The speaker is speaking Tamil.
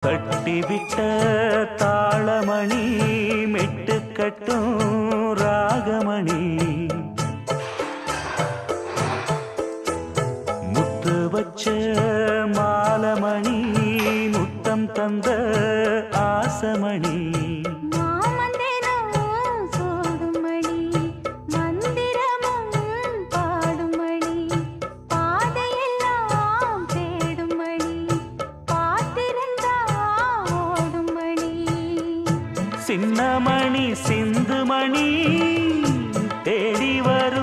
கட்டிவிட்ட தாளமணி மெட்டு கட்டும் ராகமணி முத்து வச்ச மாலமணி முத்தம் தந்த ஆசமணி சின்னமணி சிந்துமணி தேடி வரும்